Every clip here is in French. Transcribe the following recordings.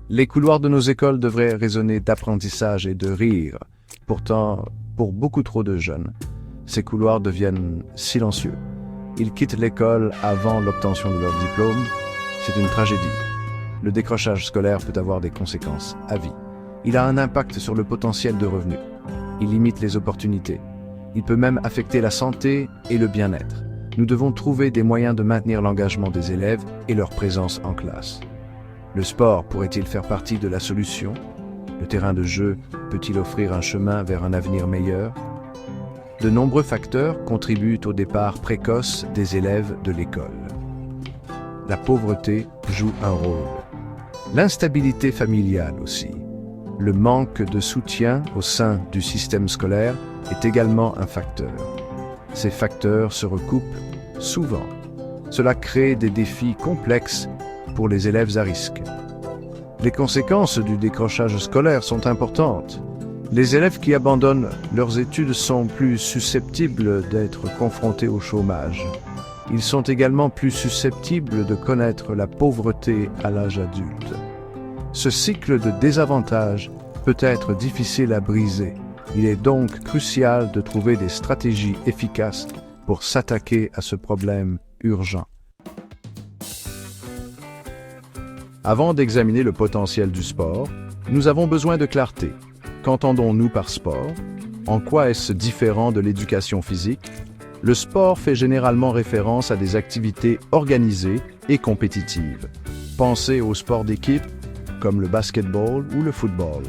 Les couloirs de nos écoles devraient résonner d'apprentissage et de rire. Pourtant, pour beaucoup trop de jeunes, ces couloirs deviennent silencieux. Ils quittent l'école avant l'obtention de leur diplôme. C'est une tragédie. Le décrochage scolaire peut avoir des conséquences à vie. Il a un impact sur le potentiel de revenus. Il limite les opportunités. Il peut même affecter la santé et le bien-être. Nous devons trouver des moyens de maintenir l'engagement des élèves et leur présence en classe. Le sport pourrait-il faire partie de la solution? Le terrain de jeu peut-il offrir un chemin vers un avenir meilleur? De nombreux facteurs contribuent au départ précoce des élèves de l'école. La pauvreté joue un rôle. L'instabilité familiale aussi. Le manque de soutien au sein du système scolaire est également un facteur. Ces facteurs se recoupent souvent. Cela crée des défis complexes pour les élèves à risque. Les conséquences du décrochage scolaire sont importantes. Les élèves qui abandonnent leurs études sont plus susceptibles d'être confrontés au chômage. Ils sont également plus susceptibles de connaître la pauvreté à l'âge adulte. Ce cycle de désavantages peut être difficile à briser. Il est donc crucial de trouver des stratégies efficaces pour s'attaquer à ce problème urgent. Avant d'examiner le potentiel du sport, nous avons besoin de clarté. Qu'entendons-nous par sport? En quoi est-ce différent de l'éducation physique? Le sport fait généralement référence à des activités organisées et compétitives. Pensez aux sports d'équipe, comme le basketball ou le football.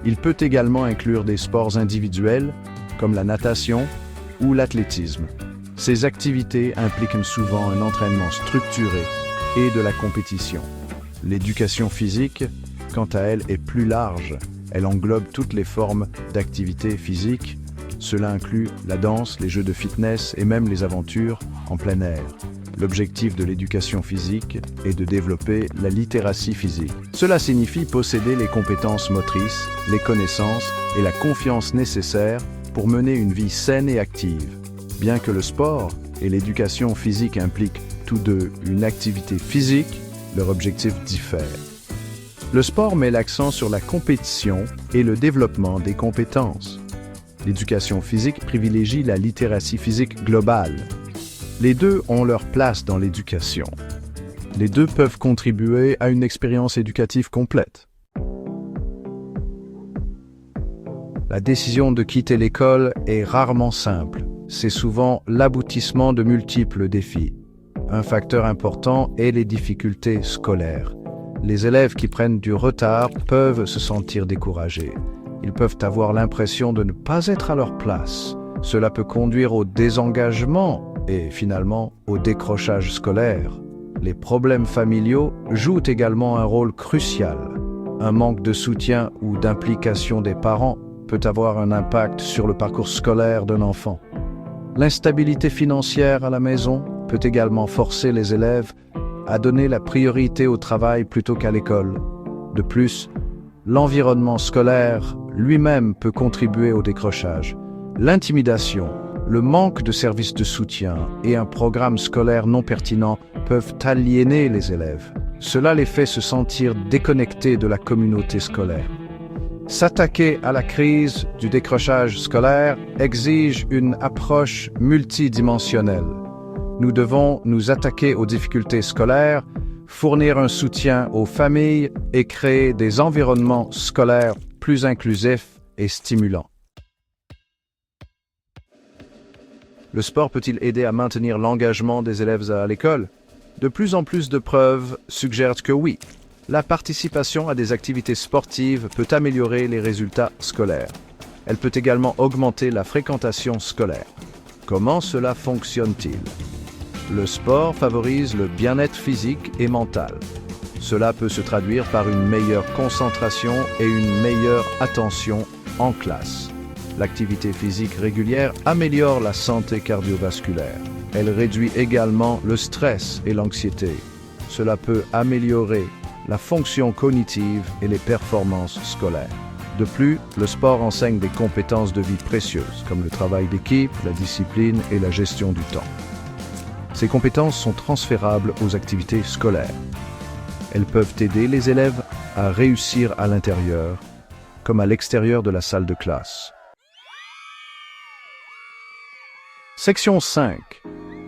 Il peut également inclure des sports individuels, comme la natation ou l'athlétisme. Ces activités impliquent souvent un entraînement structuré et de la compétition. L'éducation physique, quant à elle, est plus large. Elle englobe toutes les formes d'activité physique. Cela inclut la danse, les jeux de fitness et même les aventures en plein air. L'objectif de l'éducation physique est de développer la littératie physique. Cela signifie posséder les compétences motrices, les connaissances et la confiance nécessaires pour mener une vie saine et active. Bien que le sport et l'éducation physique impliquent tous deux une activité physique, leur objectif diffère. Le sport met l'accent sur la compétition et le développement des compétences. L'éducation physique privilégie la littératie physique globale. Les deux ont leur place dans l'éducation. Les deux peuvent contribuer à une expérience éducative complète. La décision de quitter l'école est rarement simple. C'est souvent l'aboutissement de multiples défis. Un facteur important est les difficultés scolaires. Les élèves qui prennent du retard peuvent se sentir découragés. Ils peuvent avoir l'impression de ne pas être à leur place. Cela peut conduire au désengagement et finalement au décrochage scolaire. Les problèmes familiaux jouent également un rôle crucial. Un manque de soutien ou d'implication des parents peut avoir un impact sur le parcours scolaire d'un enfant. L'instabilité financière à la maison peut également forcer les élèves à donner la priorité au travail plutôt qu'à l'école. De plus, l'environnement scolaire lui-même peut contribuer au décrochage. L'intimidation, le manque de services de soutien et un programme scolaire non pertinent peuvent aliéner les élèves. Cela les fait se sentir déconnectés de la communauté scolaire. S'attaquer à la crise du décrochage scolaire exige une approche multidimensionnelle. Nous devons nous attaquer aux difficultés scolaires, fournir un soutien aux familles et créer des environnements scolaires plus inclusifs et stimulants. Le sport peut-il aider à maintenir l'engagement des élèves à l'école? De plus en plus de preuves suggèrent que oui. La participation à des activités sportives peut améliorer les résultats scolaires. Elle peut également augmenter la fréquentation scolaire. Comment cela fonctionne-t-il? Le sport favorise le bien-être physique et mental. Cela peut se traduire par une meilleure concentration et une meilleure attention en classe. L'activité physique régulière améliore la santé cardiovasculaire. Elle réduit également le stress et l'anxiété. Cela peut améliorer la fonction cognitive et les performances scolaires. De plus, le sport enseigne des compétences de vie précieuses, comme le travail d'équipe, la discipline et la gestion du temps. Ces compétences sont transférables aux activités scolaires. Elles peuvent aider les élèves à réussir à l'intérieur comme à l'extérieur de la salle de classe. Section 5.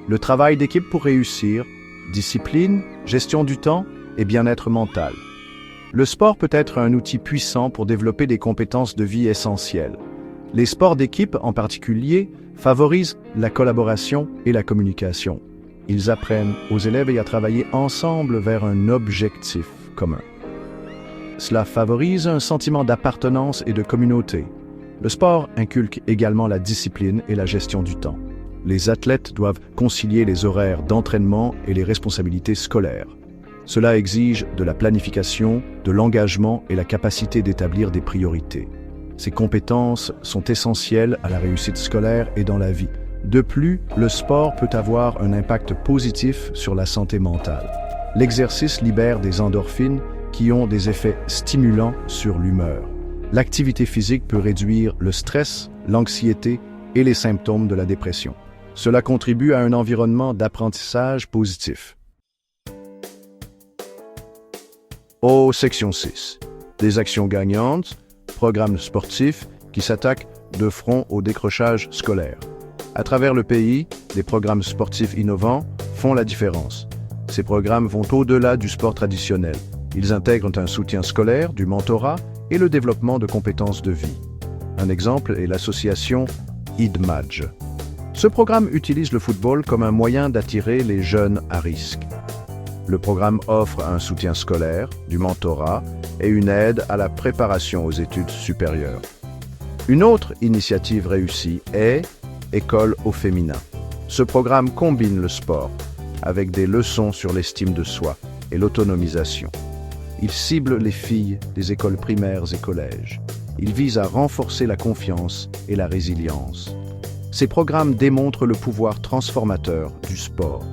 Le travail d'équipe pour réussir, discipline, gestion du temps et bien-être mental. Le sport peut être un outil puissant pour développer des compétences de vie essentielles. Les sports d'équipe, en particulier, favorisent la collaboration et la communication. Ils apprennent aux élèves à travailler ensemble vers un objectif commun. Cela favorise un sentiment d'appartenance et de communauté. Le sport inculque également la discipline et la gestion du temps. Les athlètes doivent concilier les horaires d'entraînement et les responsabilités scolaires. Cela exige de la planification, de l'engagement et la capacité d'établir des priorités. Ces compétences sont essentielles à la réussite scolaire et dans la vie. De plus, le sport peut avoir un impact positif sur la santé mentale. L'exercice libère des endorphines qui ont des effets stimulants sur l'humeur. L'activité physique peut réduire le stress, l'anxiété et les symptômes de la dépression. Cela contribue à un environnement d'apprentissage positif. Section 6. Des actions gagnantes, programmes sportifs qui s'attaquent de front au décrochage scolaire. À travers le pays, des programmes sportifs innovants font la différence. Ces programmes vont au-delà du sport traditionnel. Ils intègrent un soutien scolaire, du mentorat et le développement de compétences de vie. Un exemple est l'association IDMAJ. Ce programme utilise le football comme un moyen d'attirer les jeunes à risque. Le programme offre un soutien scolaire, du mentorat et une aide à la préparation aux études supérieures. Une autre initiative réussie est École au féminin. Ce programme combine le sport avec des leçons sur l'estime de soi et l'autonomisation. Il cible les filles des écoles primaires et collèges. Il vise à renforcer la confiance et la résilience. Ces programmes démontrent le pouvoir transformateur du sport.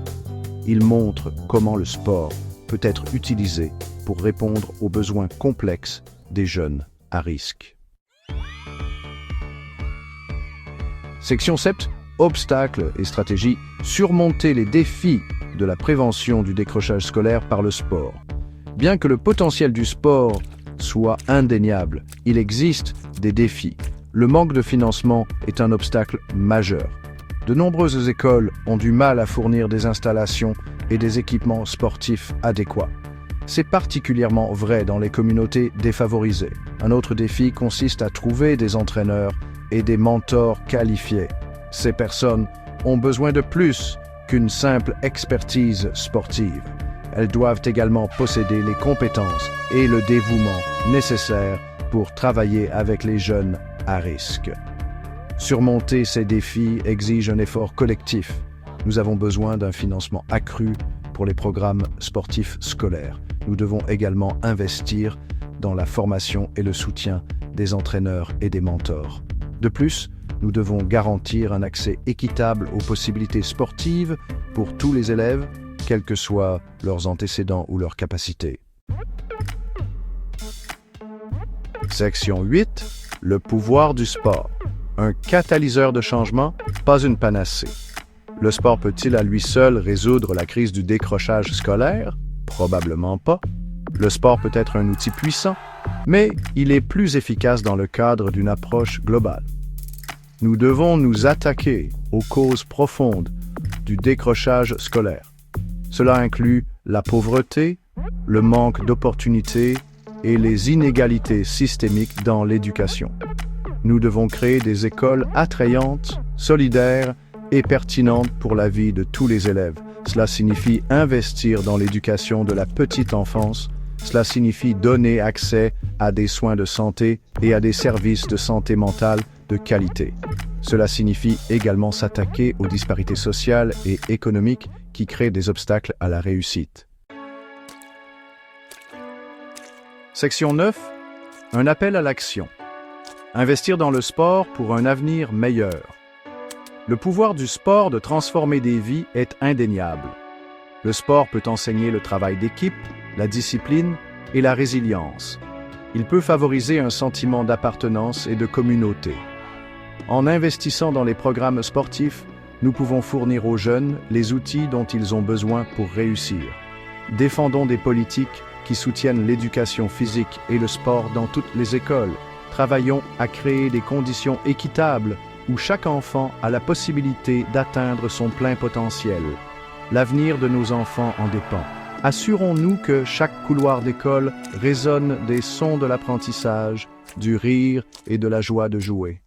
Ils montrent comment le sport peut être utilisé pour répondre aux besoins complexes des jeunes à risque. Section 7. Obstacles et stratégies. Surmonter les défis de la prévention du décrochage scolaire par le sport. Bien que le potentiel du sport soit indéniable, il existe des défis. Le manque de financement est un obstacle majeur. De nombreuses écoles ont du mal à fournir des installations et des équipements sportifs adéquats. C'est particulièrement vrai dans les communautés défavorisées. Un autre défi consiste à trouver des entraîneurs et des mentors qualifiés. Ces personnes ont besoin de plus qu'une simple expertise sportive. Elles doivent également posséder les compétences et le dévouement nécessaires pour travailler avec les jeunes à risque. Surmonter ces défis exige un effort collectif. Nous avons besoin d'un financement accru pour les programmes sportifs scolaires. Nous devons également investir dans la formation et le soutien des entraîneurs et des mentors. De plus, nous devons garantir un accès équitable aux possibilités sportives pour tous les élèves, quels que soient leurs antécédents ou leurs capacités. Section 8. Le pouvoir du sport. Un catalyseur de changement, pas une panacée. Le sport peut-il à lui seul résoudre la crise du décrochage scolaire? Probablement pas. Le sport peut être un outil puissant, mais il est plus efficace dans le cadre d'une approche globale. Nous devons nous attaquer aux causes profondes du décrochage scolaire. Cela inclut la pauvreté, le manque d'opportunités et les inégalités systémiques dans l'éducation. Nous devons créer des écoles attrayantes, solidaires et pertinentes pour la vie de tous les élèves. Cela signifie investir dans l'éducation de la petite enfance. Cela signifie donner accès à des soins de santé et à des services de santé mentale de qualité. Cela signifie également s'attaquer aux disparités sociales et économiques qui créent des obstacles à la réussite. Section 9. Un appel à l'action. Investir dans le sport pour un avenir meilleur. Le pouvoir du sport de transformer des vies est indéniable. Le sport peut enseigner le travail d'équipe, la discipline et la résilience. Il peut favoriser un sentiment d'appartenance et de communauté. En investissant dans les programmes sportifs, nous pouvons fournir aux jeunes les outils dont ils ont besoin pour réussir. Défendons des politiques qui soutiennent l'éducation physique et le sport dans toutes les écoles. Travaillons à créer des conditions équitables où chaque enfant a la possibilité d'atteindre son plein potentiel. L'avenir de nos enfants en dépend. Assurons-nous que chaque couloir d'école résonne des sons de l'apprentissage, du rire et de la joie de jouer.